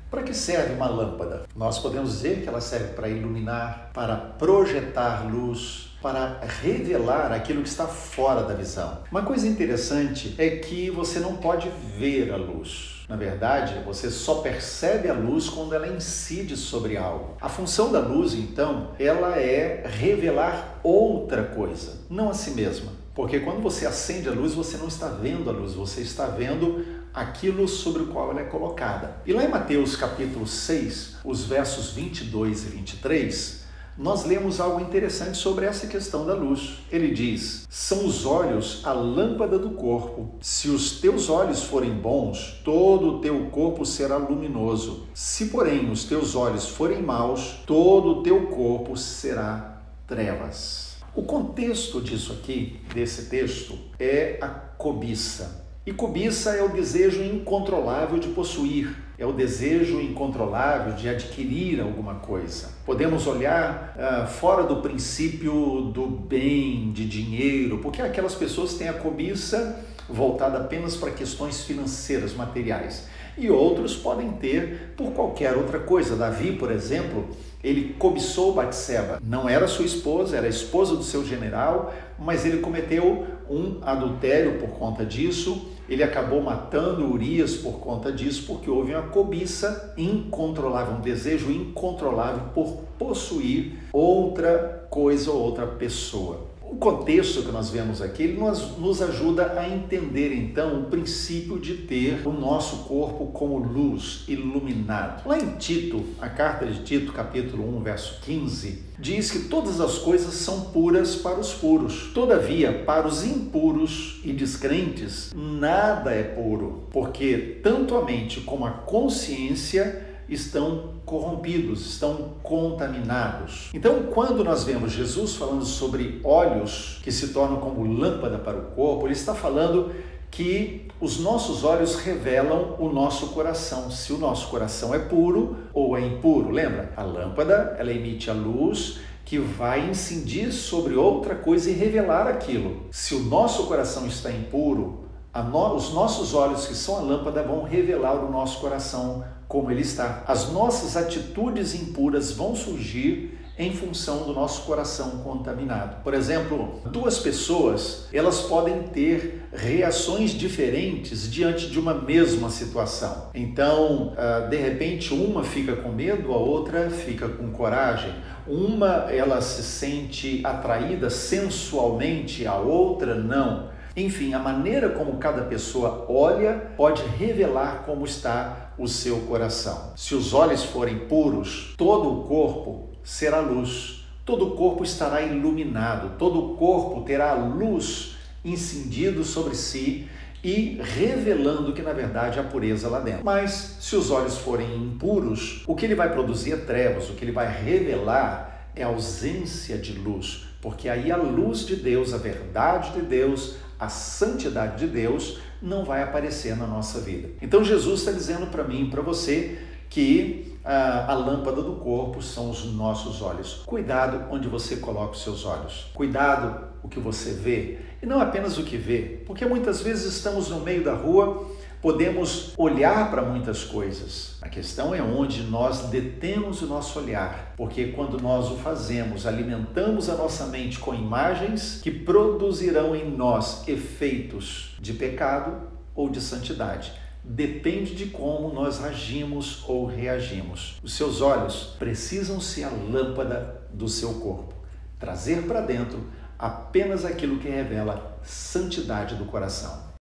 Para que serve uma lâmpada? Nós podemos dizer que ela serve para iluminar, para projetar luz, para revelar aquilo que está fora da visão. Uma coisa interessante é que você não pode ver a luz. Na verdade, você só percebe a luz quando ela incide sobre algo. A função da luz, então, ela é revelar outra coisa, não a si mesma. Porque quando você acende a luz, você não está vendo a luz, você está vendo aquilo sobre o qual ela é colocada. E lá em Mateus capítulo 6, os versos 22 e 23, nós lemos algo interessante sobre essa questão da luz. Ele diz: são os olhos a lâmpada do corpo. Se os teus olhos forem bons, todo o teu corpo será luminoso. Se, porém, os teus olhos forem maus, todo o teu corpo será trevas. O contexto disso aqui, desse texto, é a cobiça. E cobiça é o desejo incontrolável de possuir, é o desejo incontrolável de adquirir alguma coisa. Podemos olhar fora do princípio do bem, de dinheiro, porque aquelas pessoas têm a cobiça voltada apenas para questões financeiras, materiais. E outros podem ter por qualquer outra coisa. Davi, por exemplo, ele cobiçou Batseba. Não era sua esposa, era a esposa do seu general, mas ele cometeu um adultério por conta disso. Ele acabou matando Urias por conta disso, porque houve uma cobiça incontrolável, um desejo incontrolável por possuir outra coisa ou outra pessoa. O contexto que nós vemos aqui, ele nos ajuda a entender, então, o princípio de ter o nosso corpo como luz, iluminado. Lá em Tito, a carta de Tito, capítulo 1, verso 15, diz que todas as coisas são puras para os puros. Todavia, para os impuros e descrentes, nada é puro, porque tanto a mente como a consciência estão corrompidos, estão contaminados. Então, quando nós vemos Jesus falando sobre olhos que se tornam como lâmpada para o corpo, ele está falando que os nossos olhos revelam o nosso coração, se o nosso coração é puro ou é impuro. Lembra? A lâmpada, ela emite a luz que vai incidir sobre outra coisa e revelar aquilo. Se o nosso coração está impuro, os nossos olhos, que são a lâmpada, vão revelar o nosso coração como ele está. As nossas atitudes impuras vão surgir em função do nosso coração contaminado. Por exemplo, duas pessoas, elas podem ter reações diferentes diante de uma mesma situação. Então, de repente, uma fica com medo, a outra fica com coragem. Uma, ela se sente atraída sensualmente, a outra não. Enfim, a maneira como cada pessoa olha pode revelar como está o seu coração. Se os olhos forem puros, todo o corpo será luz, todo o corpo estará iluminado, todo o corpo terá a luz incidindo sobre si e revelando que na verdade há pureza lá dentro. Mas se os olhos forem impuros, o que ele vai produzir é trevas, o que ele vai revelar é ausência de luz, porque aí a luz de Deus, a verdade de Deus, a santidade de Deus não vai aparecer na nossa vida. Então Jesus está dizendo para mim e para você que a lâmpada do corpo são os nossos olhos. Cuidado onde você coloca os seus olhos. Cuidado o que você vê. E não apenas o que vê, porque muitas vezes estamos no meio da rua, podemos olhar para muitas coisas. A questão é onde nós detemos o nosso olhar, porque quando nós o fazemos, alimentamos a nossa mente com imagens que produzirão em nós efeitos de pecado ou de santidade. Depende de como nós agimos ou reagimos. Os seus olhos precisam ser a lâmpada do seu corpo. Trazer para dentro apenas aquilo que revela santidade do coração.